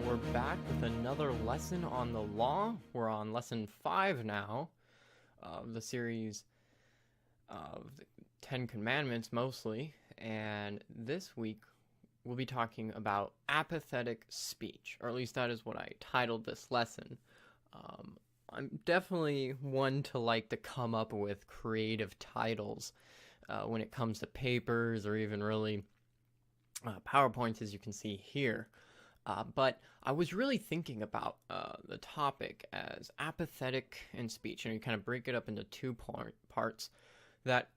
we're back with another lesson on the law. We're on lesson 5 now of the series of the 10 Commandments mostly, and this week we'll be talking about apathetic speech, or at least that is what I titled this lesson. I'm definitely one to like to come up with creative titles when it comes to papers or even really PowerPoints, as you can see here. But I was really thinking about the topic as apathetic in speech, and you kind of break it up into two parts. That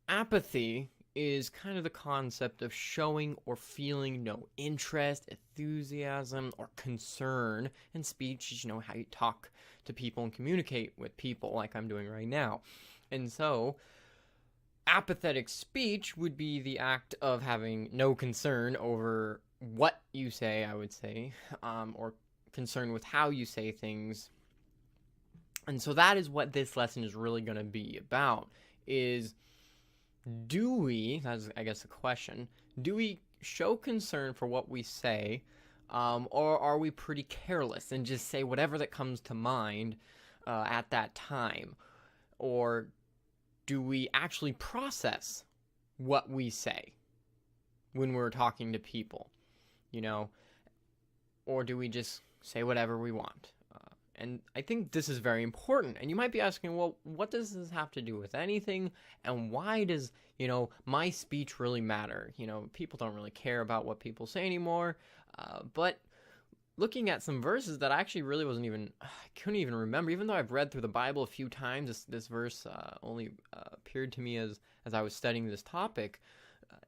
apathy is kind of the concept of showing or feeling no interest, enthusiasm, or concern in speech. You know, how you talk to people and communicate with people like I'm doing right now. And so apathetic speech would be the act of having no concern over what you say, I would say, or concern with how you say things. And so that is what this lesson is really going to be about, is that's I guess the question, do we show concern for what we say, or are we pretty careless and just say whatever that comes to mind at that time? Or do we actually process what we say when we're talking to people, you know, or do we just say whatever we want? And I think this is very important. And you might be asking, well, what does this have to do with anything? And why does, my speech really matter? People don't really care about what people say anymore. But looking at some verses that I actually really I couldn't even remember, even though I've read through the Bible a few times, this verse only appeared to me as I was studying this topic.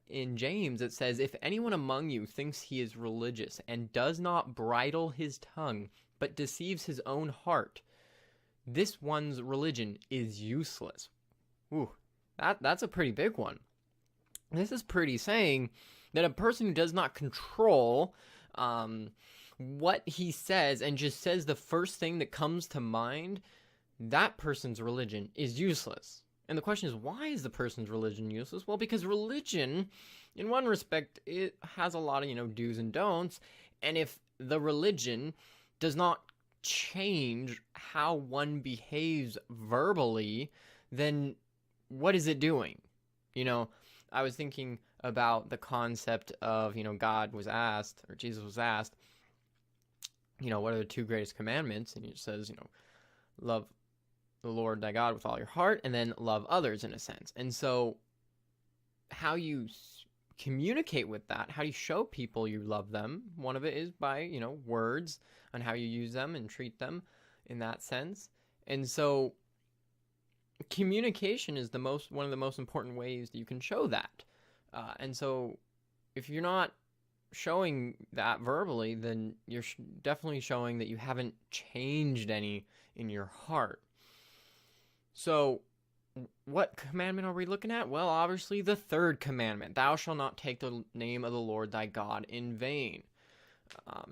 In James, it says, "If anyone among you thinks he is religious and does not bridle his tongue, but deceives his own heart, this one's religion is useless." Ooh, that's a pretty big one. This is pretty saying that a person who does not control what he says and just says the first thing that comes to mind, that person's religion is useless. And the question is, why is the person's religion useless? Well, because religion, in one respect, it has a lot of, do's and don'ts. And if the religion does not change how one behaves verbally, then what is it doing? I was thinking about the concept of, God was asked, or Jesus was asked, what are the two greatest commandments? And it says, love the Lord thy God with all your heart, and then love others in a sense. And so how you communicate with that, how you show people you love them, one of it is by, words and how you use them and treat them in that sense. And so communication is one of the most important ways that you can show that. And so if you're not showing that verbally, then you're definitely showing that you haven't changed any in your heart. So what commandment are we looking at? Well, obviously the third commandment, "Thou shalt not take the name of the Lord thy God in vain."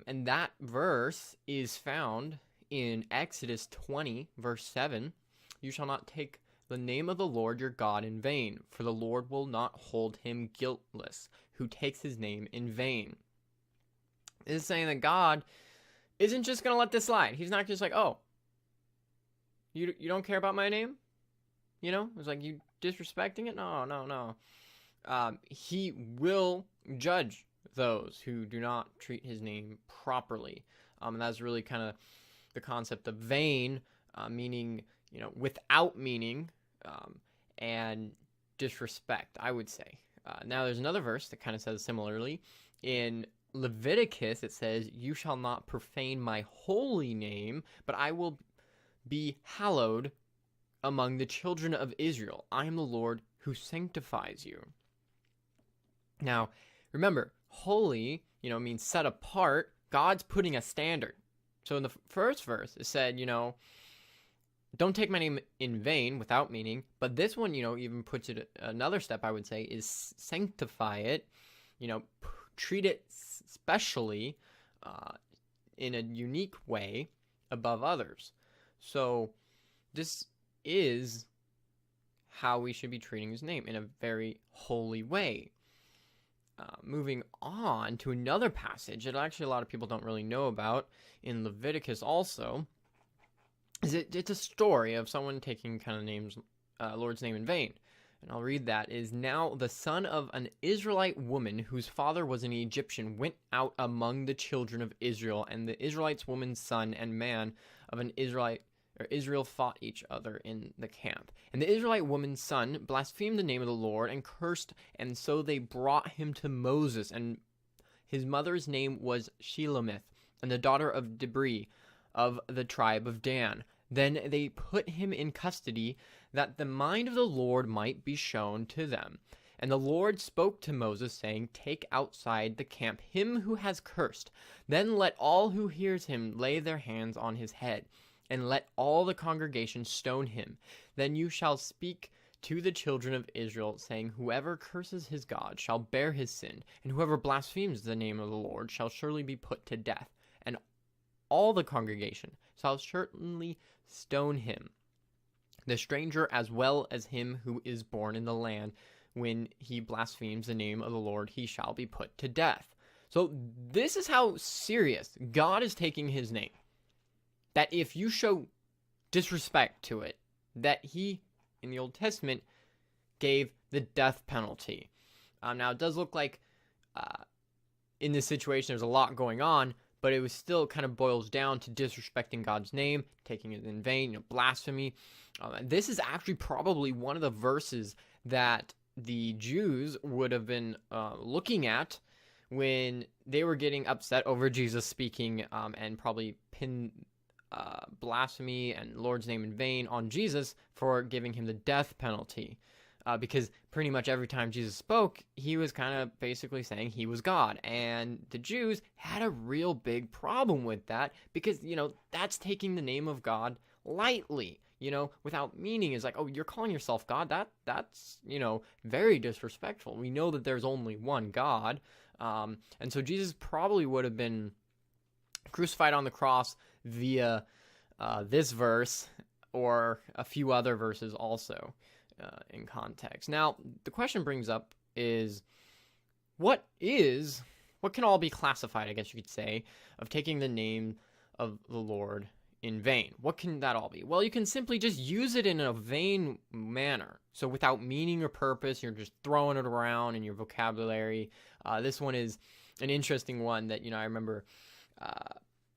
And that verse is found in Exodus 20, verse 7. "You shall not take the name of the Lord your God in vain, for the Lord will not hold him guiltless who takes his name in vain." This is saying that God isn't just going to let this slide. He's not just like, "Oh, you don't care about my name?" It's like, you disrespecting it? No. He will judge those who do not treat his name properly. And that's really kind of the concept of vain, meaning, without meaning, and disrespect, I would say. Now, there's another verse that kind of says similarly. In Leviticus, it says, "You shall not profane my holy name, but I will be hallowed among the children of Israel. I am the Lord who sanctifies you." Now, remember, holy, means set apart. God's putting a standard. So in the first verse, it said, don't take my name in vain, without meaning. But this one, even puts it another step, I would say, is sanctify it, treat it specially in a unique way above others. So this is how we should be treating his name, in a very holy way. moving on to another passage that actually a lot of people don't really know about in Leviticus also, is it's a story of someone taking kind of Lord's name in vain. And I'll read that. Is now the son of an Israelite woman whose father was an Egyptian went out among the children of Israel, and the Israelites woman's son and man of an Israel fought each other in the camp. And the Israelite woman's son blasphemed the name of the Lord and cursed, and so they brought him to Moses, and his mother's name was Shelomith, and the daughter of Dibri of the tribe of Dan. Then they put him in custody, that the mind of the Lord might be shown to them. And the Lord spoke to Moses, saying, Take outside the camp him who has cursed. Then let all who hears him lay their hands on his head, and let all the congregation stone him. Then you shall speak to the children of Israel, saying, Whoever curses his God shall bear his sin, and whoever blasphemes the name of the Lord shall surely be put to death. And all the congregation shall certainly stone him, the stranger as well as him who is born in the land. When he blasphemes the name of the Lord, he shall be put to death. So this is how serious God is taking his name. That if you show disrespect to it, that he, in the Old Testament, gave the death penalty. Now, it does look like in this situation there's a lot going on, but it was still kind of boils down to disrespecting God's name, taking it in vain, blasphemy. This is actually probably one of the verses that the Jews would have been looking at when they were getting upset over Jesus speaking and probably pin blasphemy and Lord's name in vain on Jesus for giving him the death penalty. Because pretty much every time Jesus spoke, he was kind of basically saying he was God. And the Jews had a real big problem with that because, that's taking the name of God lightly, without meaning. Is like, oh, you're calling yourself God? That's very disrespectful. We know that there's only one God. And so Jesus probably would have been crucified on the cross via this verse or a few other verses also. In context. Now, the question brings up is, what can all be classified, I guess you could say, of taking the name of the Lord in vain? What can that all be? Well, you can simply just use it in a vain manner. So without meaning or purpose, you're just throwing it around in your vocabulary. This one is an interesting one that, I remember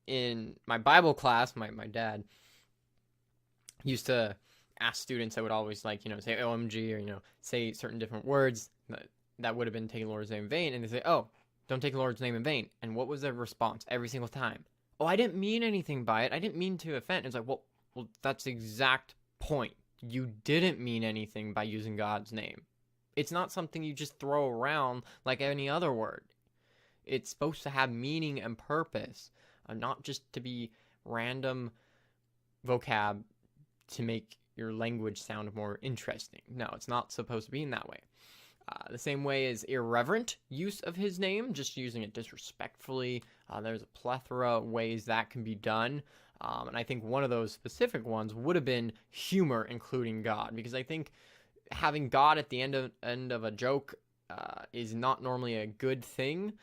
in my Bible class, my dad used to ask students that would always say OMG or, say certain different words that would have been taking the Lord's name in vain. And they say, oh, don't take the Lord's name in vain. And what was their response every single time? Oh, I didn't mean anything by it. I didn't mean to offend. It's like, well, that's the exact point. You didn't mean anything by using God's name. It's not something you just throw around like any other word. It's supposed to have meaning and purpose, not just to be random vocab to make your language sound more interesting. No, it's not supposed to be in that way. The same way as irreverent use of his name, just using it disrespectfully. There's a plethora of ways that can be done. And I think one of those specific ones would have been humor, including God, because I think having God at the end of a joke is not normally a good thing,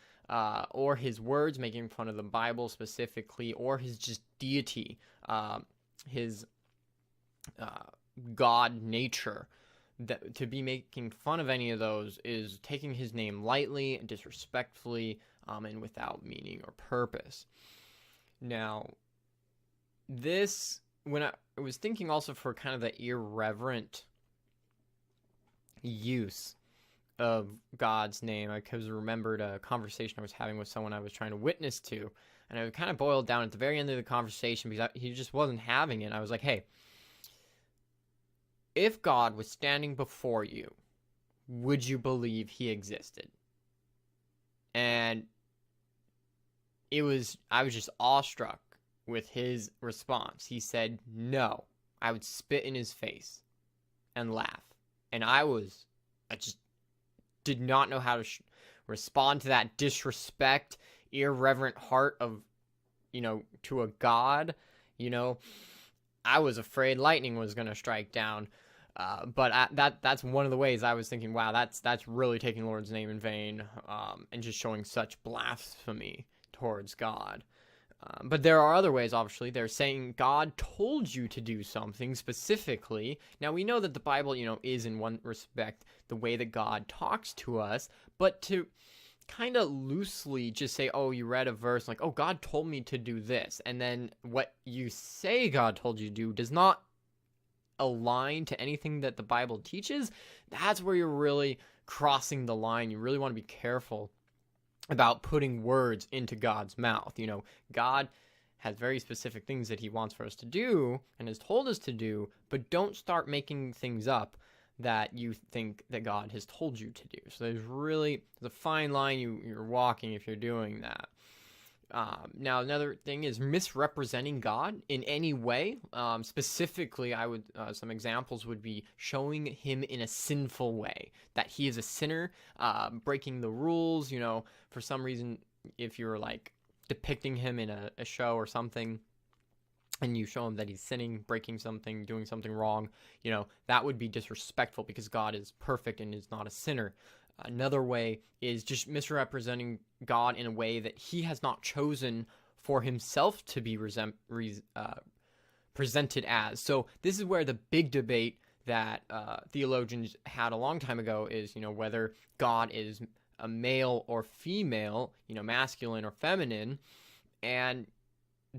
or his words, making fun of the Bible specifically, or his just deity, his God nature. That to be making fun of any of those is taking his name lightly and disrespectfully, and without meaning or purpose. Now, when I was thinking also for kind of the irreverent use of God's name, I remembered a conversation I was having with someone I was trying to witness to, and it kind of boiled down at the very end of the conversation because he just wasn't having it. I was like, hey, if God was standing before you, would you believe he existed? And I was just awestruck with his response. He said, no, I would spit in his face and laugh. And I just did not know how to respond to that disrespect, irreverent heart of, to a God. I was afraid lightning was going to strike down. But that's one of the ways I was thinking, wow, that's really taking the Lord's name in vain, and just showing such blasphemy towards God. But there are other ways, obviously. They're saying God told you to do something specifically. Now, we know that the Bible, is in one respect the way that God talks to us, but to kind of loosely just say, oh, you read a verse, like, oh, God told me to do this, and then what you say God told you to do does not align to anything that the Bible teaches, that's where you're really crossing the line. You really want to be careful about putting words into God's mouth. God has very specific things that he wants for us to do and has told us to do, but don't start making things up that you think that God has told you to do. So there's a fine line you're walking if you're doing that. Now, another thing is misrepresenting God in any way. Specifically, some examples would be showing him in a sinful way, that he is a sinner, breaking the rules. For some reason, if you're like depicting him in a show or something, and you show him that he's sinning, breaking something, doing something wrong, that would be disrespectful because God is perfect and is not a sinner. Another way is just misrepresenting God in a way that he has not chosen for himself to be presented as. So this is where the big debate that theologians had a long time ago is, whether God is a male or female, masculine or feminine. And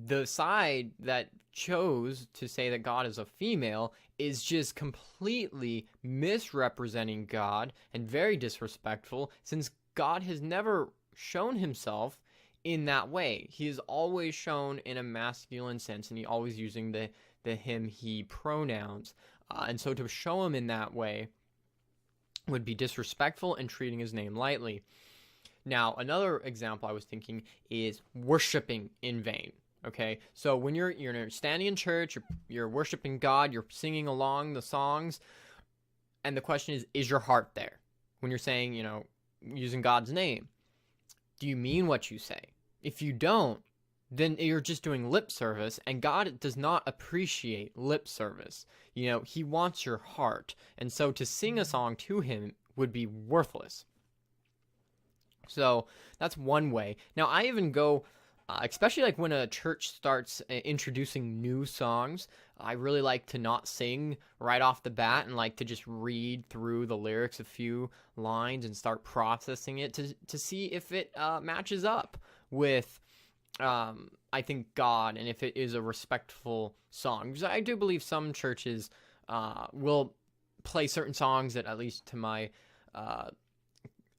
the side that chose to say that God is a female is just completely misrepresenting God and very disrespectful, since God has never shown himself in that way. He is always shown in a masculine sense, and he always using the him, he pronouns. And so to show him in that way would be disrespectful and treating his name lightly. Now, another example I was thinking is worshiping in vain. Okay, so when you're standing in church, you're worshiping God, you're singing along the songs, and the question is your heart there? When you're saying, using God's name, do you mean what you say? If you don't, then you're just doing lip service, and God does not appreciate lip service. He wants your heart, and so to sing a song to him would be worthless. So that's one way. Now, I even go... especially like when a church starts introducing new songs, I really like to not sing right off the bat and like to just read through the lyrics a few lines and start processing it to see if it matches up with, I think, God, and if it is a respectful song. Because I do believe some churches will play certain songs that, at least to my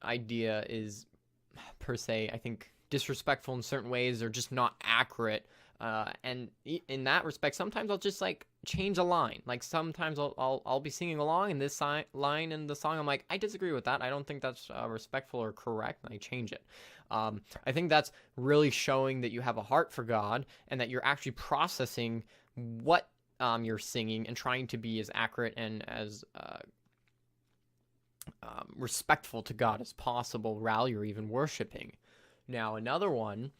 idea, is per se, I think, disrespectful in certain ways, or just not accurate, and in that respect, sometimes I'll just like change a line. Like sometimes I'll be singing along, and this line in the song, I'm like, I disagree with that. I don't think that's respectful or correct, and I change it. I think that's really showing that you have a heart for God and that you're actually processing what you're singing and trying to be as accurate and as respectful to God as possible while you're even worshiping. Now, another one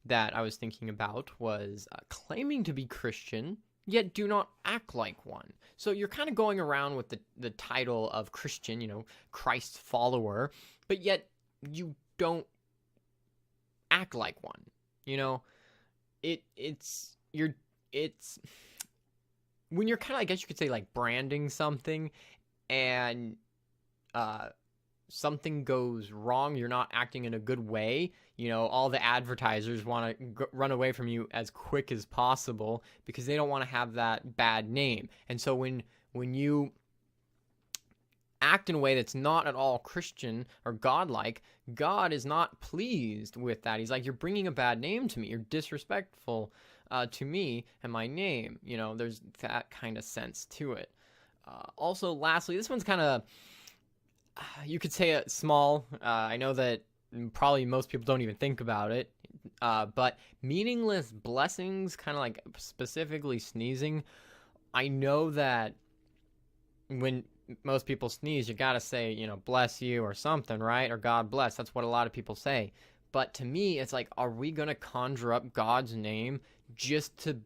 that I was thinking about was claiming to be Christian, yet do not act like one. So you're kind of going around with the title of Christian, Christ's follower, but yet you don't act like one. It's when you're kind of, I guess you could say, like branding something, and something goes wrong, you're not acting in a good way, all the advertisers want to run away from you as quick as possible because they don't want to have that bad name. And so when you act in a way that's not at all Christian or godlike, God is not pleased with that. He's like, you're bringing a bad name to me. You're disrespectful to me and my name. There's that kind of sense to it. Also, lastly, this one's kind of, you could say small. I know that probably most people don't even think about it, but meaningless blessings, kind of like specifically sneezing. I know that when most people sneeze, you gotta say, bless you or something, right? Or God bless. That's what a lot of people say. But to me, it's like, are we gonna conjure up God's name just to,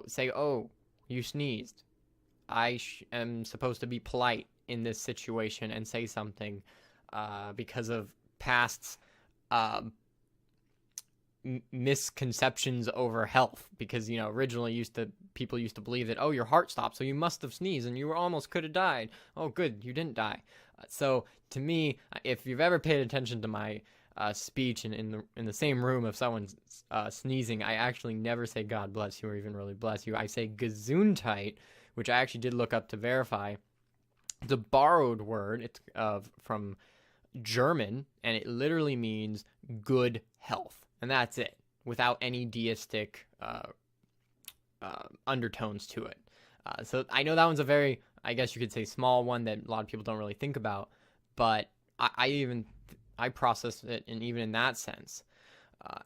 say, oh, you sneezed? I am supposed to be polite in this situation and say something because of past uh, misconceptions over health, because originally people used to believe that, oh, your heart stopped, so you must have sneezed and you were almost could have died. Oh, good, you didn't die. So to me, if you've ever paid attention to my speech in the same room of someone's sneezing, I actually never say God bless you or even really bless you. I say Gesundheit, which I actually did look up to verify. It's a borrowed word. It's from German, and it literally means good health. And that's it, without any deistic undertones to it. So I know that one's a very, I guess you could say, small one that a lot of people don't really think about, but I process it, and even in that sense.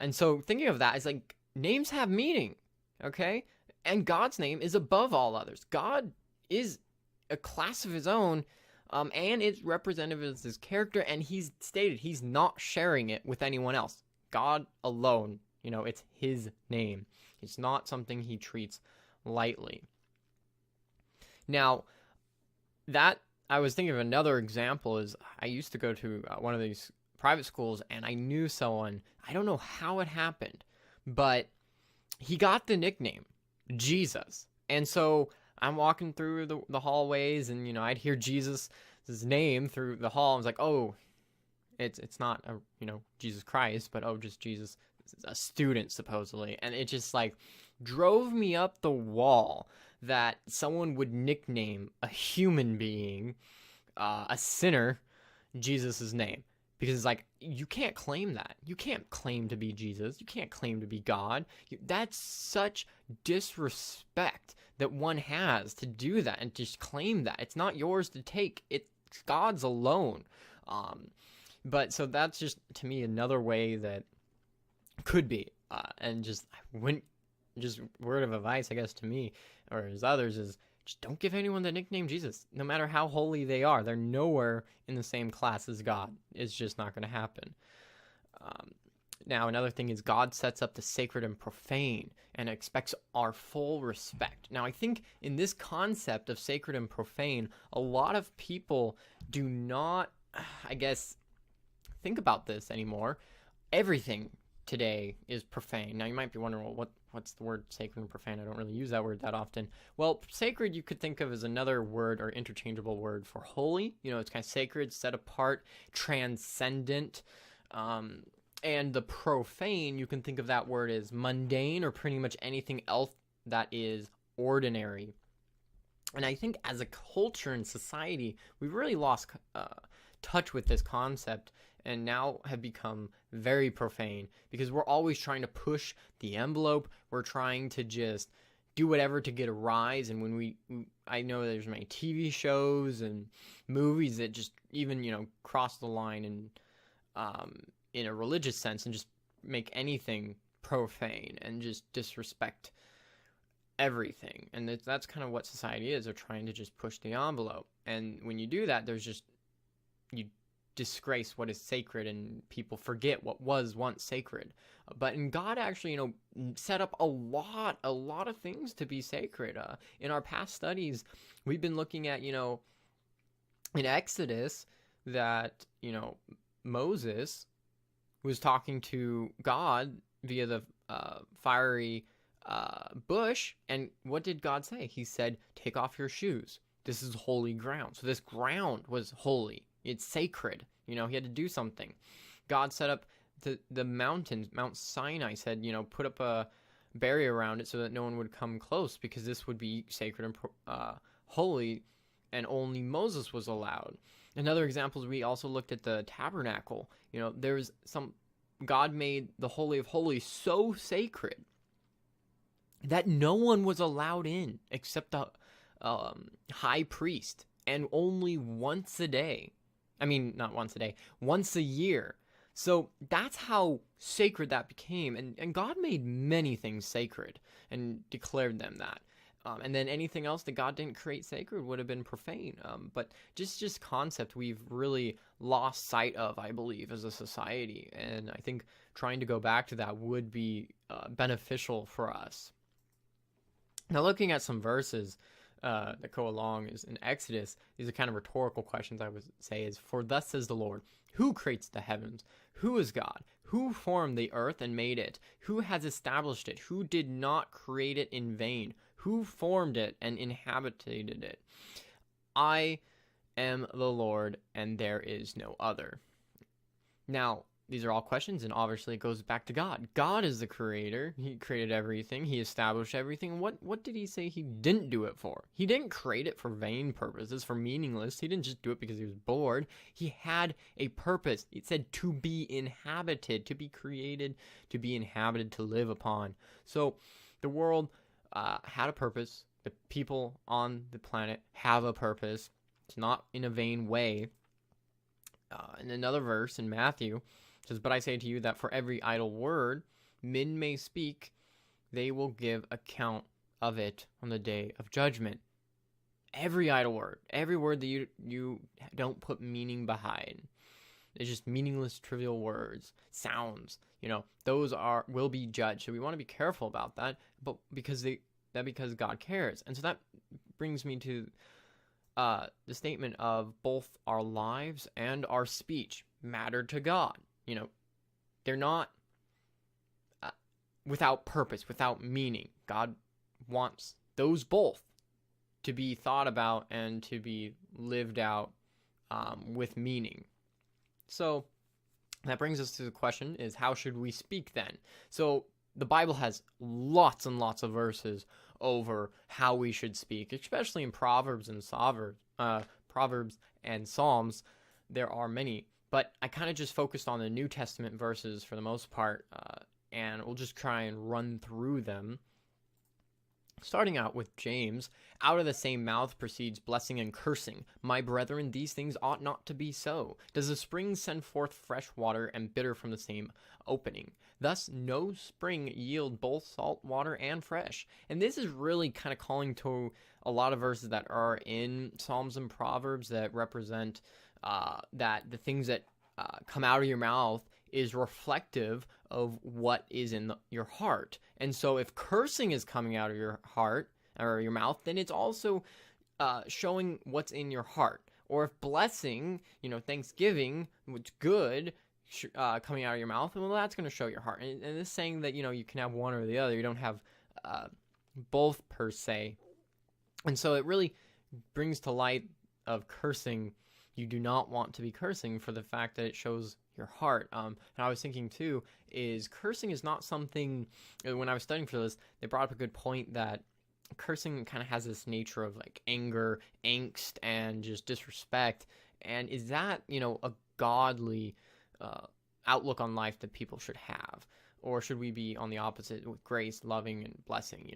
And so thinking of that is like, names have meaning, okay? And God's name is above all others. God is a class of his own, and it's representative of his character, and he's stated he's not sharing it with anyone else. God alone, it's his name. It's not something he treats lightly. Now, that I was thinking of another example is I used to go to one of these private schools, and I knew someone. I don't know how it happened, but he got the nickname Jesus. And so I'm walking through the hallways, and I'd hear Jesus' name through the hall. I was like, oh, it's not Jesus Christ, but just Jesus, a student supposedly. And it just like drove me up the wall that someone would nickname a human being, a sinner, Jesus' name. Because it's like, you can't claim that. You can't claim to be Jesus. You can't claim to be God. That's such disrespect that one has to do that and just claim that. It's not yours to take. It's God's alone. But so that's just, to me, another way that could be. And just word of advice, I guess, to me or as others is, just don't give anyone the nickname Jesus, no matter how holy they are. They're nowhere in the same class as God. It's just not going to happen. Now, another thing is God sets up the sacred and profane and expects our full respect. Now, I think in this concept of sacred and profane, a lot of people do not, I guess, think about this anymore. Everything today is profane. Now, you might be wondering, well, what's the word sacred and profane? I don't really use that word that often. Well, sacred you could think of as another word or interchangeable word for holy. It's kind of sacred, set apart, transcendent. And the profane, you can think of that word as mundane or pretty much anything else that is ordinary. And I think as a culture and society, we've really lost touch with this concept and now have become very profane because we're always trying to push the envelope. We're trying to just do whatever to get a rise. And when I know there's many TV shows and movies that just even, cross the line and, in a religious sense and just make anything profane and just disrespect everything. And that's kind of what society is. They're trying to just push the envelope. And when you do that, you disgrace what is sacred and people forget what was once sacred. But in God actually, set up a lot of things to be sacred. In our past studies, we've been looking at, in Exodus that, Moses was talking to God via the fiery bush, and what did God say? He said, take off your shoes. This is holy ground. So this ground was holy. It's sacred. He had to do something. God set up the mountains. Mount Sinai said, put up a barrier around it so that no one would come close because this would be sacred and holy, and only Moses was allowed. Another example is we also looked at the tabernacle. There's God made the Holy of Holies so sacred that no one was allowed in except the high priest, and only once a day. I mean, not once a day, once a year. So that's how sacred that became. And God made many things sacred and declared them that. And then anything else that God didn't create sacred would have been profane. But just concept we've really lost sight of, I believe, as a society. And I think trying to go back to that would be beneficial for us. Now, looking at some verses, that go along is in Exodus. These are kind of rhetorical questions, I would say, is, "For thus says the Lord, who creates the heavens? Who is God? Who formed the earth and made it? Who has established it? Who did not create it in vain? Who formed it and inhabited it? I am the Lord, and there is no other." Now, these are all questions, and obviously it goes back to God. God is the creator. He created everything. He established everything. What did he say he didn't do it for? He didn't create it for vain purposes, for meaningless. He didn't just do it because he was bored. He had a purpose. It said to be inhabited, to be created, to be inhabited, to live upon. So the world had a purpose. The people on the planet have a purpose. It's not in a vain way. In another verse in Matthew, it says, "But I say to you that for every idle word men may speak, they will give account of it on the day of judgment." Every idle word, every word that you don't put meaning behind. It's just meaningless, trivial words, sounds. Those will be judged. So we want to be careful about that, but because God cares. And so that brings me to the statement of both our lives and our speech matter to God. They're not without purpose, without meaning. God wants those both to be thought about and to be lived out with meaning. So that brings us to the question is, how should we speak then? So the Bible has lots and lots of verses over how we should speak, especially in Proverbs and Psalms. There are many, but I kind of just focused on the New Testament verses for the most part, and we'll just try and run through them. Starting out with James, "Out of the same mouth proceeds blessing and cursing. My brethren, these things ought not to be so. Does the spring send forth fresh water and bitter from the same opening? Thus no spring yield both salt water and fresh." And this is really kind of calling to a lot of verses that are in Psalms and Proverbs that represent that the things that come out of your mouth is reflective of what is in your heart. And so if cursing is coming out of your heart or your mouth, then it's also showing what's in your heart. Or if blessing, thanksgiving, what's good, coming out of your mouth, well, that's going to show your heart. And it's saying that, you can have one or the other. You don't have both per se. And so it really brings to light of cursing. You do not want to be cursing for the fact that it shows your heart. And I was thinking too, is cursing is not something, when I was studying for this, they brought up a good point that cursing kind of has this nature of like anger, angst, and just disrespect. And is that, a godly outlook on life that people should have? Or should we be on the opposite with grace, loving, and blessing?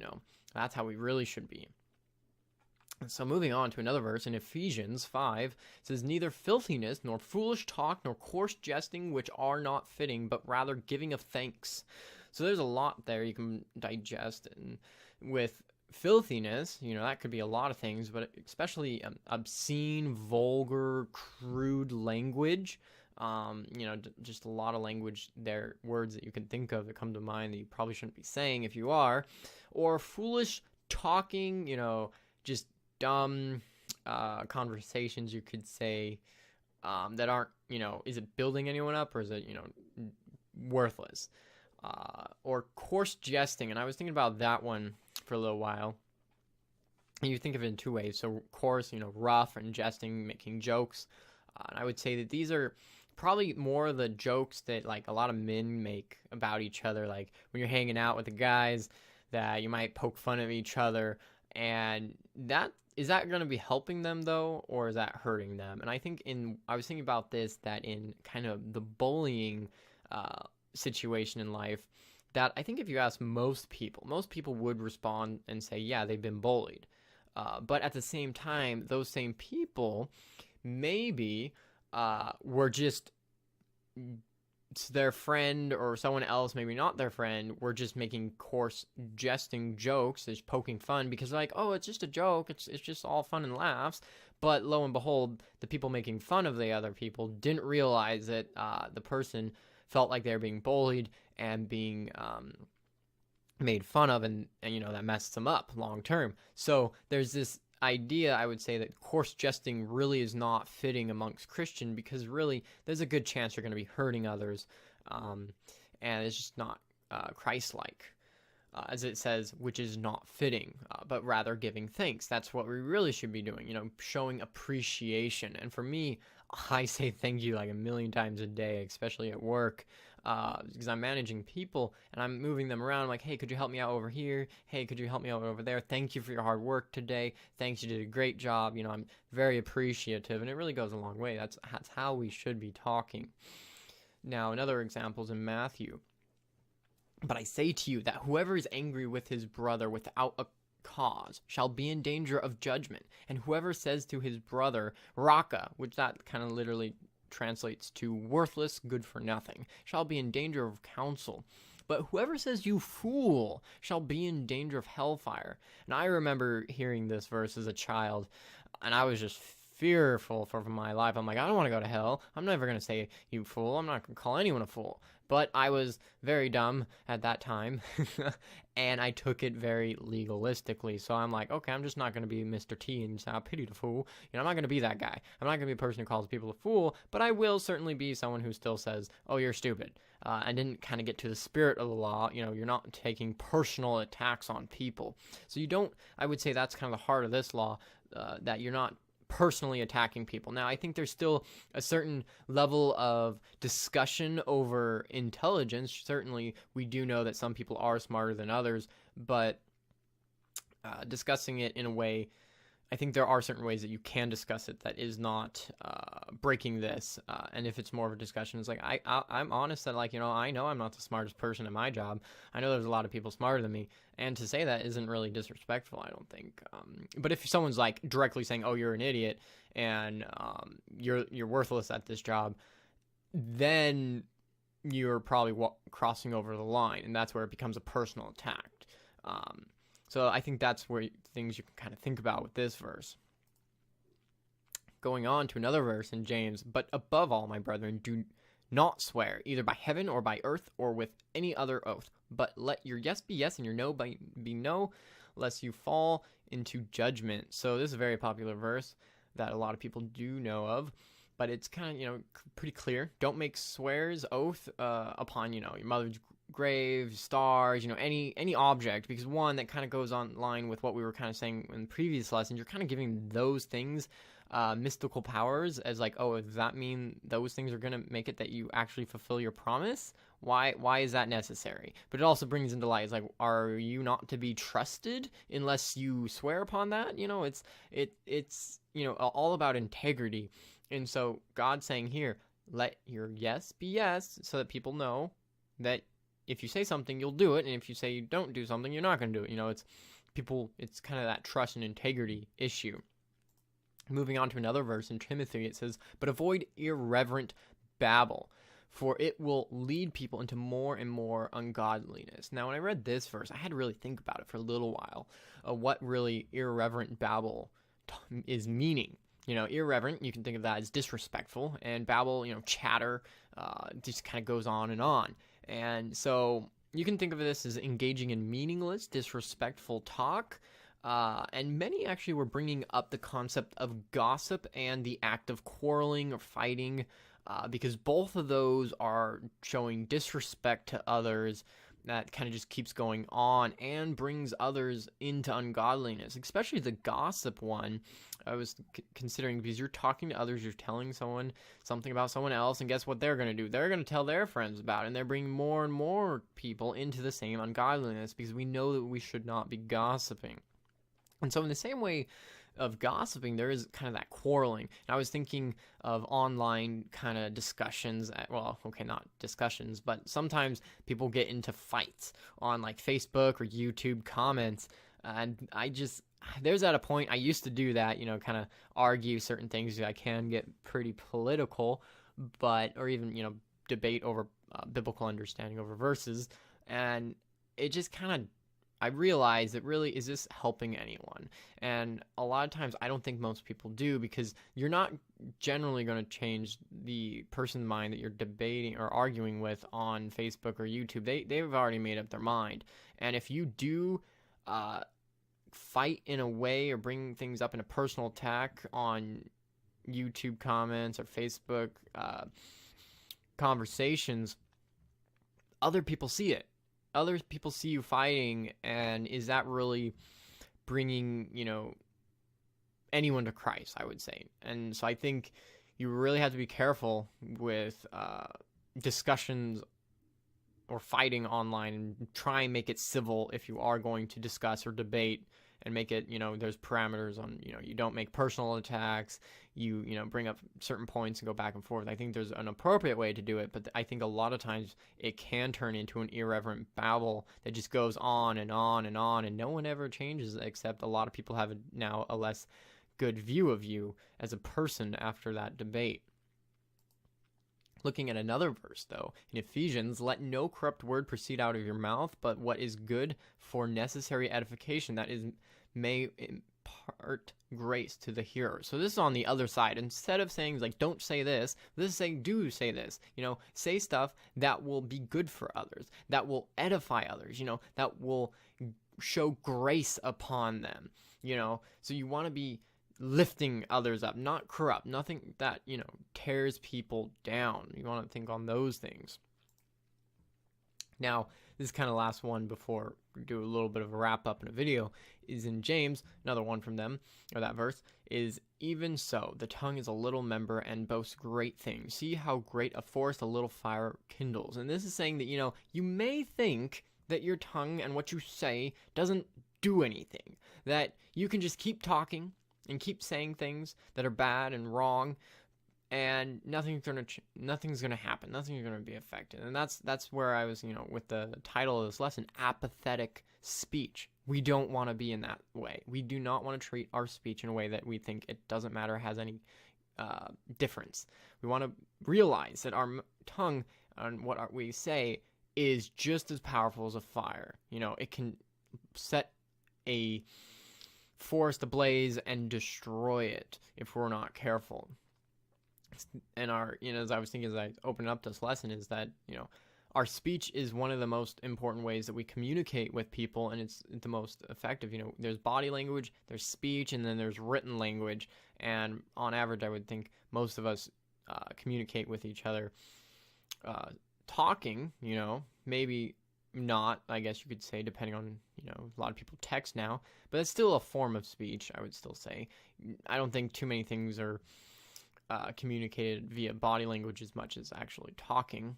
That's how we really should be. So moving on to another verse in Ephesians 5, it says, "Neither filthiness, nor foolish talk, nor coarse jesting, which are not fitting, but rather giving of thanks." So there's a lot there you can digest. And with filthiness, that could be a lot of things, but especially obscene, vulgar, crude language. Just a lot of language there, words that you can think of that come to mind that you probably shouldn't be saying if you are. Or foolish talking, just dumb conversations, you could say, that aren't, is it building anyone up, or is it, worthless? Or coarse jesting. And I was thinking about that one for a little while. And you think of it in two ways. So coarse, rough, and jesting, making jokes. And I would say that these are probably more the jokes that like a lot of men make about each other. Like when you're hanging out with the guys, that you might poke fun of each other. And is that going to be helping them though, or is that hurting them? And I think I was thinking about this, that in kind of the bullying situation in life, that I think if you ask most people would respond and say, yeah, they've been bullied. But at the same time, those same people maybe were just their friend, or someone else, maybe not their friend, were just making coarse jesting jokes, just poking fun, because they're like, oh, it's just a joke, it's just all fun and laughs. But lo and behold, the people making fun of the other people didn't realize that the person felt like they were being bullied and being made fun of, and that messed them up long term. So there's this idea, I would say that coarse jesting really is not fitting amongst Christian, because really there's a good chance you're going to be hurting others, and it's just not Christ-like. As it says, which is not fitting, but rather giving thanks. That's what we really should be doing, showing appreciation. And for me, I say thank you like a million times a day, especially at work, because I'm managing people and I'm moving them around. I'm like, hey, could you help me out over here? Hey, could you help me out over there? Thank you for your hard work today. Thanks, you did a great job. I'm very appreciative, and it really goes a long way. That's how we should be talking. Now, another example is in Matthew. But I say to you that whoever is angry with his brother without a cause shall be in danger of judgment. And whoever says to his brother, Raka, which that kind of literally translates to worthless, good for nothing, shall be in danger of counsel. But whoever says, you fool, shall be in danger of hellfire. And I remember hearing this verse as a child, and I was just fearful for my life. I'm like, I don't want to go to hell. I'm never going to say, you fool. I'm not going to call anyone a fool. But I was very dumb at that time, and I took it very legalistically. So I'm like, okay, I'm just not going to be Mr. T and say, I pity the fool. I'm not going to be that guy. I'm not going to be a person who calls people a fool, but I will certainly be someone who still says, oh, you're stupid. And didn't kind of get to the spirit of the law. You're not taking personal attacks on people. So I would say that's kind of the heart of this law, that you're not personally attacking people. Now, I think there's still a certain level of discussion over intelligence. Certainly, we do know that some people are smarter than others, but discussing it in a way, I think there are certain ways that you can discuss it that is not breaking this. And if it's more of a discussion, it's like, I'm honest that, I know I'm not the smartest person at my job. I know there's a lot of people smarter than me. And to say that isn't really disrespectful, I don't think. But if someone's directly saying, oh, you're an idiot and you're worthless at this job, then you're probably crossing over the line. And that's where it becomes a personal attack. So I think that's where things you can kind of think about with this verse. Going on to another verse in James, but above all, my brethren, do not swear, either by heaven or by earth or with any other oath, but let your yes be yes and your no be no, lest you fall into judgment. So this is a very popular verse that a lot of people do know of, but it's kind of, pretty clear. Don't make swears, oath upon, your mother's grave, stars, any object, because one, that kind of goes on line with what we were kind of saying in previous lessons. You're kind of giving those things mystical powers as oh, does that mean those things are going to make it that you actually fulfill your promise? Why is that necessary? But it also brings into light, it's are you not to be trusted unless you swear upon that? It's all about integrity. And so God's saying here, let your yes be yes, so that people know that if you say something, you'll do it, and if you say you don't do something, you're not going to do it. It's kind of that trust and integrity issue. Moving on to another verse in Timothy, it says, but avoid irreverent babble, for it will lead people into more and more ungodliness. Now, when I read this verse, I had to really think about it for a little while, what really irreverent babble is meaning. Irreverent, you can think of that as disrespectful, and babble, chatter, just kind of goes on and on. And so you can think of this as engaging in meaningless, disrespectful talk. And many actually were bringing up the concept of gossip and the act of quarreling or fighting, because both of those are showing disrespect to others that kind of just keeps going on and brings others into ungodliness, especially the gossip one. I was considering, because you're talking to others, you're telling someone something about someone else, and guess what they're going to do? They're going to tell their friends about it, and they're bringing more and more people into the same ungodliness, because we know that we should not be gossiping. And so in the same way of gossiping, there is kind of that quarreling. And I was thinking of online kind of discussions, not discussions, but sometimes people get into fights on Facebook or YouTube comments. And there's at a point, I used to do that, kind of argue certain things. I can get pretty political, or even, debate over biblical understanding over verses. And it just kind of, I realized that really, is this helping anyone? And a lot of times I don't think most people do, because you're not generally going to change the person's mind that you're debating or arguing with on Facebook or YouTube. They've already made up their mind. And if you do fight in a way or bring things up in a personal attack on YouTube comments or Facebook conversations, other people see it. Other people see you fighting, and is that really bringing, anyone to Christ, I would say. And so I think you really have to be careful with discussions or fighting online, and try and make it civil if you are going to discuss or debate, and make it, there's parameters on, you don't make personal attacks, you bring up certain points and go back and forth. I think there's an appropriate way to do it, but I think a lot of times it can turn into an irreverent babble that just goes on and on and on, and no one ever changes, except a lot of people have now a less good view of you as a person after that debate. Looking at another verse, though, in Ephesians, let no corrupt word proceed out of your mouth, but what is good for necessary edification, that is, may impart grace to the hearer. So this is on the other side. Instead of saying, like, don't say this is saying, do say this. Say stuff that will be good for others, that will edify others, that will show grace upon them, So you want to be lifting others up, not corrupt, nothing that, tears people down. You want to think on those things. Now, this is kind of the last one before we do a little bit of a wrap up in a video, is in James, another one from them, or that verse, is even so, the tongue is a little member and boasts great things. See how great a forest a little fire kindles. And this is saying that, you may think that your tongue and what you say doesn't do anything, that you can just keep talking and keep saying things that are bad and wrong, and nothing's gonna happen. Nothing's gonna be affected. And that's where I was, with the title of this lesson, apathetic speech. We don't want to be in that way. We do not want to treat our speech in a way that we think it doesn't matter, has any difference. We want to realize that our tongue and what we say is just as powerful as a fire. It can set a forest ablaze and destroy it if we're not careful. And as I was thinking as I opened up this lesson, is that, our speech is one of the most important ways that we communicate with people, and it's the most effective. There's body language, there's speech, and then there's written language. And on average, I would think most of us communicate with each other talking, maybe not, I guess you could say, depending on, a lot of people text now, but it's still a form of speech, I would still say. I don't think too many things are communicated via body language as much as actually talking.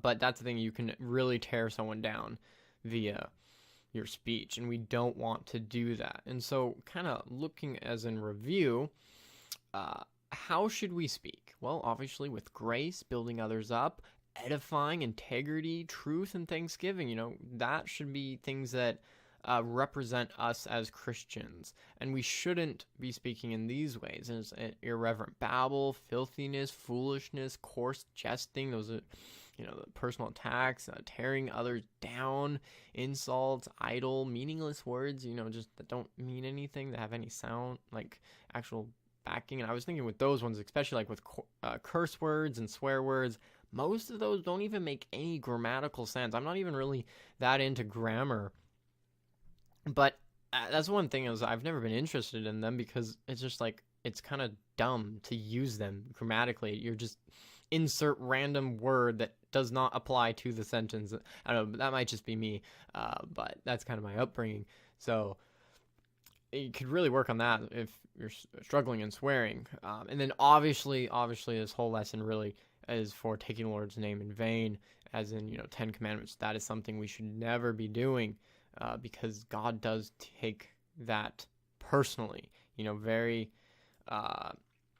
But that's the thing, you can really tear someone down via your speech, and we don't want to do that. And so, kind of looking as in review, how should we speak? Well, obviously with grace, building others up, edifying, integrity, truth, and thanksgiving. That should be things that represent us as Christians. And we shouldn't be speaking in these ways. There's irreverent babble, filthiness, foolishness, coarse jesting. Those are, the personal attacks, tearing others down, insults, idle, meaningless words, just that don't mean anything, that have any sound, like actual backing. And I was thinking with those ones, especially like with curse words and swear words, most of those don't even make any grammatical sense. I'm not even really that into grammar. But that's one thing, is I've never been interested in them, because it's just like, it's kind of dumb to use them grammatically. You're just insert random word that does not apply to the sentence. I don't know, that might just be me, but that's kind of my upbringing. So you could really work on that if you're struggling in swearing. And then obviously this whole lesson really is for taking the Lord's name in vain, as in, 10 commandments. That is something we should never be doing. Because God does take that personally, very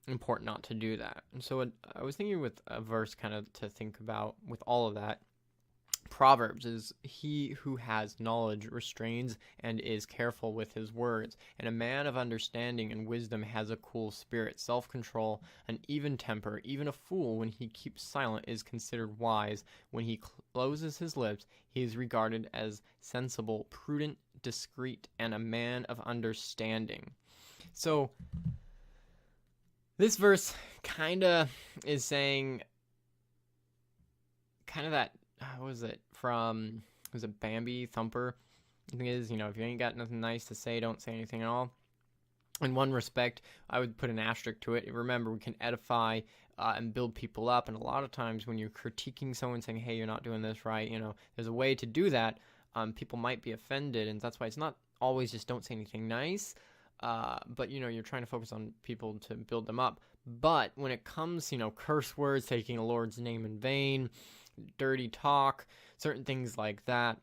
important not to do that. And so I was thinking with a verse kind of to think about with all of that. Proverbs is, he who has knowledge restrains and is careful with his words, and a man of understanding and wisdom has a cool spirit, self-control, an even temper. Even a fool, when he keeps silent, is considered wise. When he closes his lips, he is regarded as sensible, prudent, discreet, and a man of understanding. So this verse kind of is saying kind of that, what was it from, was it Bambi Thumper, The thing is, if you ain't got nothing nice to say, don't say anything at all. In one respect, I would put an asterisk to it. Remember, we can edify and build people up. And a lot of times when you're critiquing someone saying, hey, you're not doing this right, there's a way to do that. People might be offended. And that's why it's not always just don't say anything nice. But, you're trying to focus on people to build them up. But when it comes, curse words, taking the Lord's name in vain, dirty talk, certain things like that,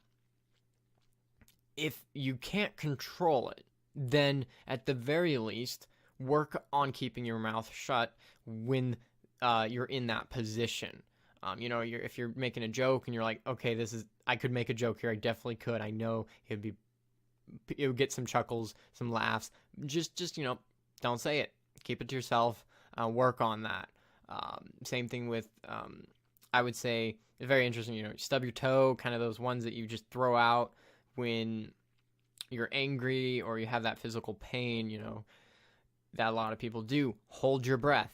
if you can't control it, then at the very least, work on keeping your mouth shut when you're in that position. If you're making a joke and you're like, okay, I could make a joke here. I definitely could. I know it would get some chuckles, some laughs. Just don't say it. Keep it to yourself. Work on that. Same thing with, I would say, it's very interesting, stub your toe, kind of those ones that you just throw out when you're angry or you have that physical pain, that a lot of people do. Hold your breath,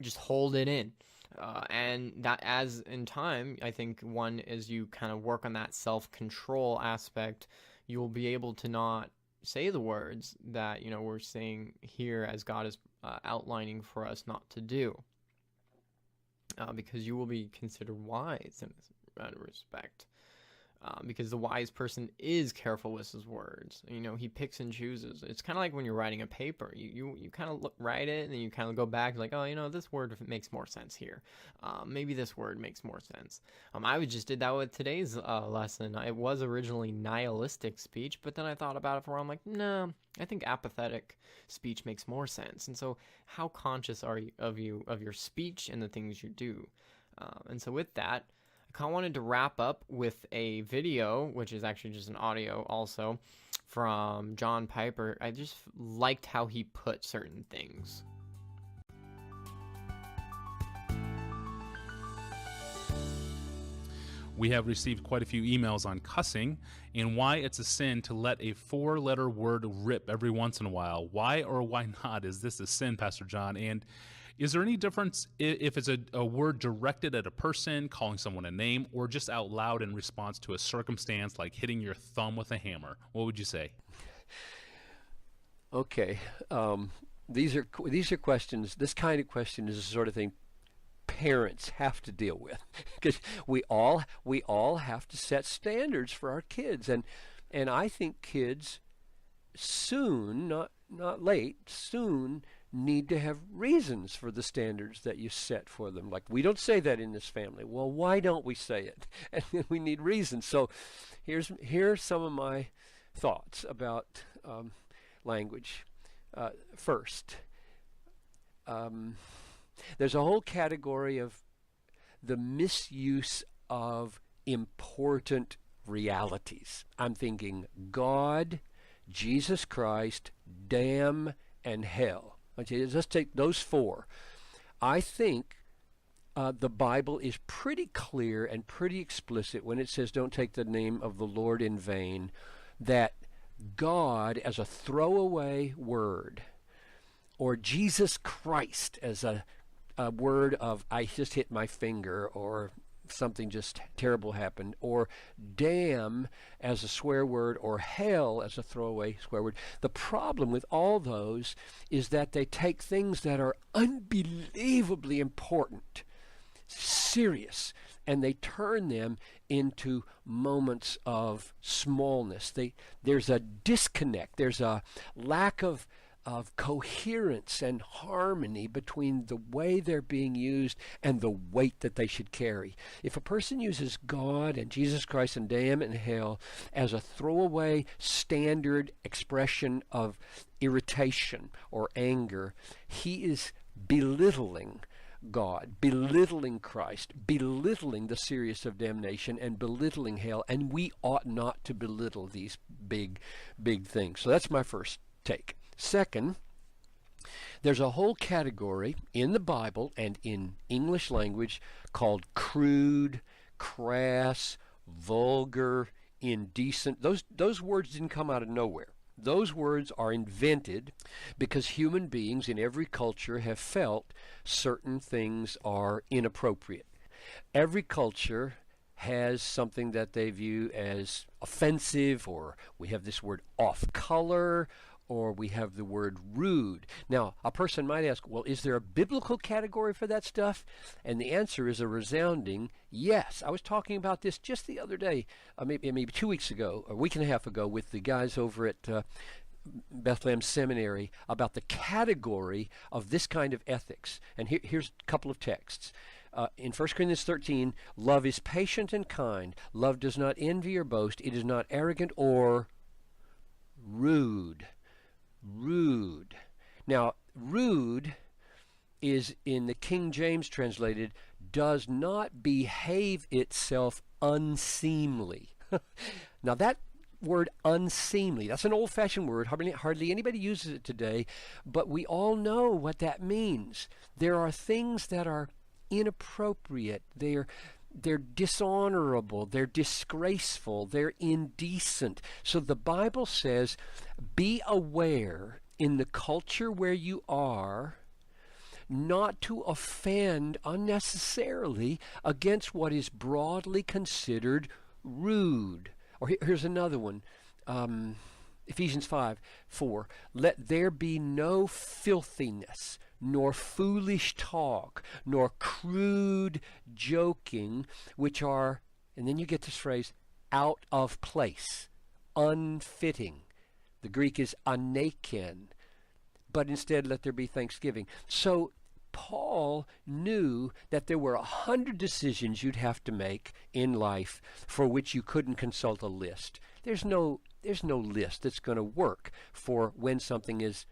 just hold it in. And that, as in time, I think as you kind of work on that self-control aspect, you'll be able to not say the words that, we're saying here as God is outlining for us not to do. Because you will be considered wise in this respect. Because the wise person is careful with his words. He picks and chooses. It's kind of like when you're writing a paper. You kind of write it, and then you kind of go back like, oh, this word makes more sense here. Maybe this word makes more sense. I just did that with today's lesson. It was originally nihilistic speech, but then I thought about it for a while. I'm like, no, I think apathetic speech makes more sense. And so how conscious are you of your speech and the things you do? And so with that, I kind of wanted to wrap up with a video, which is actually just an audio also, from John Piper. I just liked how he put certain things. We have received quite a few emails on cussing and why it's a sin to let a 4-letter word rip every once in a while. Why or why not is this a sin, Pastor John? And is there any difference if it's a word directed at a person, calling someone a name, or just out loud in response to a circumstance like hitting your thumb with a hammer? What would you say? Okay. These are questions. This kind of question is the sort of thing parents have to deal with, because we all have to set standards for our kids, and I think kids soon, not late, soon need to have reasons for the standards that you set for them. Like, we don't say that in this family. Well, why don't we say it? And we need reasons. So here's some of my thoughts about language. First, there's a whole category of the misuse of important realities. I'm thinking God, Jesus Christ, damn, and hell. Okay, let's take those 4. I think the Bible is pretty clear and pretty explicit when it says don't take the name of the Lord in vain, that God as a throwaway word, or Jesus Christ as a word of I just hit my finger, or something just terrible happened, or damn as a swear word, or hell as a throwaway swear word. The problem with all those is that they take things that are unbelievably important, serious, and they turn them into moments of smallness. There's a disconnect. There's a lack of coherence and harmony between the way they're being used and the weight that they should carry. If a person uses God and Jesus Christ and damn and hell as a throwaway standard expression of irritation or anger, he is belittling God, belittling Christ, belittling the seriousness of damnation, and belittling hell, and we ought not to belittle these big things. So that's my first take. Second, there's a whole category in the Bible and in English language called crude, crass, vulgar, indecent. Those words didn't come out of nowhere. Those words are invented because human beings in every culture have felt certain things are inappropriate. Every culture has something that they view as offensive, or we have this word off color, or we have the word rude. Now, a person might ask, well, is there a biblical category for that stuff? And the answer is a resounding yes. I was talking about this just the other day, maybe 2 weeks ago, a week and a half ago, with the guys over at Bethlehem Seminary about the category of this kind of ethics. And here's a couple of texts. In 1 Corinthians 13, love is patient and kind. Love does not envy or boast. It is not arrogant or rude. Rude. Now, rude is, in the King James translated, does not behave itself unseemly. Now, that word unseemly, that's an old-fashioned word. Hardly anybody uses it today, but we all know what that means. There are things that are inappropriate. They're dishonorable, they're disgraceful, they're indecent. So the Bible says, be aware in the culture where you are not to offend unnecessarily against what is broadly considered rude. Or here's another one. Ephesians 5:4. Let there be no filthiness, nor foolish talk, nor crude joking, which are, and then you get this phrase, out of place, unfitting. The Greek is anaken, but instead let there be thanksgiving. So Paul knew that there were 100 decisions you'd have to make in life for which you couldn't consult a list. There's no list that's going to work for when something is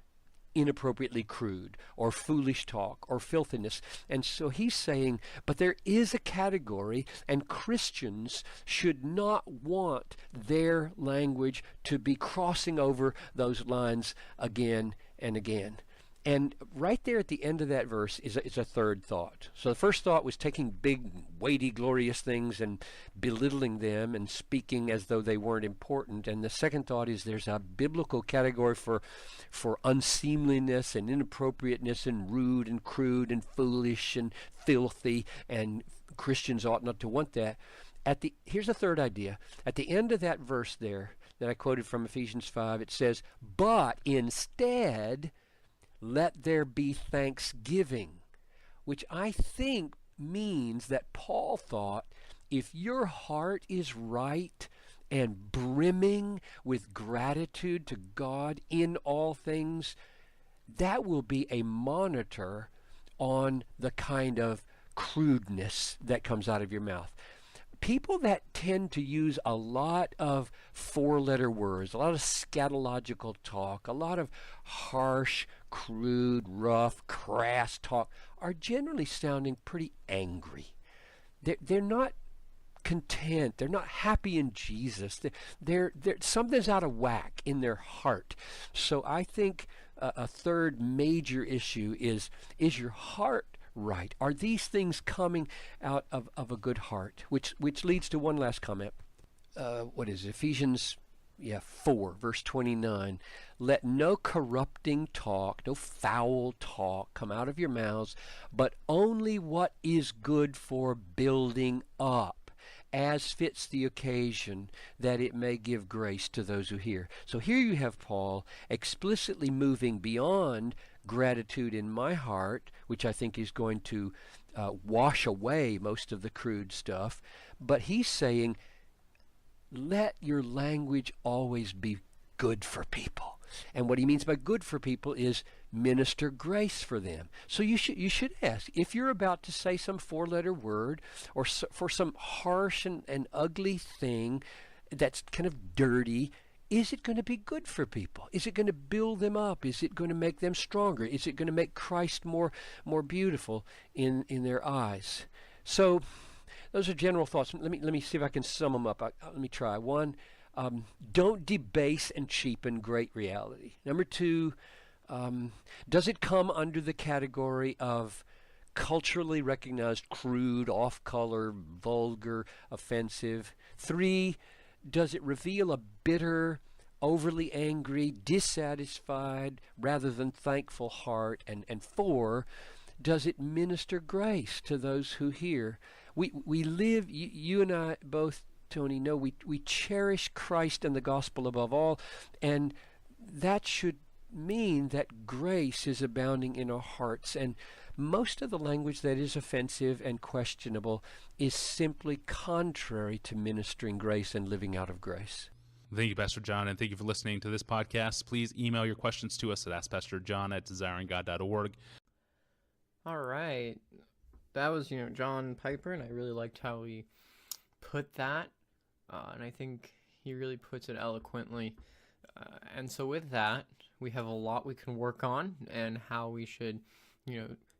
inappropriately crude or foolish talk or filthiness. And so he's saying, but there is a category, and Christians should not want their language to be crossing over those lines again and again. And right there at the end of that verse is a third thought. So the first thought was taking big, weighty, glorious things and belittling them and speaking as though they weren't important. And the second thought is there's a biblical category for unseemliness and inappropriateness and rude and crude and foolish and filthy, and Christians ought not to want that. Here's a third idea. At the end of that verse there that I quoted from Ephesians 5, it says, but instead let there be thanksgiving, which I think means that Paul thought if your heart is right and brimming with gratitude to God in all things, that will be a monitor on the kind of crudeness that comes out of your mouth. People that tend to use a lot of four-letter words, a lot of scatological talk, a lot of harsh, crude, rough, crass talk, are generally sounding pretty angry. They're not content. They're not happy in Jesus. They're something's out of whack in their heart. So I think a third major issue is your heart right? Are these things coming out of a good heart? Which leads to one last comment. What is it? Ephesians 4, verse 29. Let no corrupting talk, no foul talk come out of your mouths, but only what is good for building up, as fits the occasion, that it may give grace to those who hear. So here you have Paul explicitly moving beyond gratitude in my heart, which I think is going to wash away most of the crude stuff, but he's saying, let your language always be good for people. And what he means by good for people is minister grace for them. So you should ask, if you're about to say some four-letter word or for some harsh and ugly thing that's kind of dirty, is it going to be good for people? Is it going to build them up? Is it going to make them stronger? Is it going to make Christ more beautiful in their eyes? So those are general thoughts. Let me see if I can sum them up. Let me try. One, don't debase and cheapen great reality. Number two, does it come under the category of culturally recognized crude, off-color, vulgar, offensive? Three, does it reveal a bitter, overly angry, dissatisfied, rather than thankful heart? And four, does it minister grace to those who hear? We live, you and I both, Tony, know we cherish Christ and the gospel above all, and that should mean that grace is abounding in our hearts. And most of the language that is offensive and questionable is simply contrary to ministering grace and living out of grace. Thank you, Pastor John, and thank you for listening to this podcast. Please email your questions to us at askpastorjohn@desiringgod.org. All right. That was, John Piper, and I really liked how he put that. And I think he really puts it eloquently. And so with that, we have a lot we can work on, and how we should,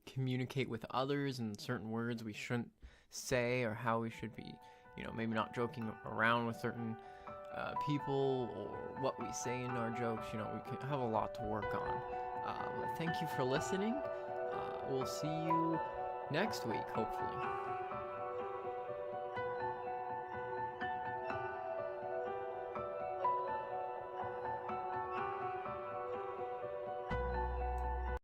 communicate with others, and certain words we shouldn't say, or how we should be, maybe not joking around with certain people, or what we say in our jokes. We can have a lot to work on. But thank you for listening. We'll see you next week, hopefully.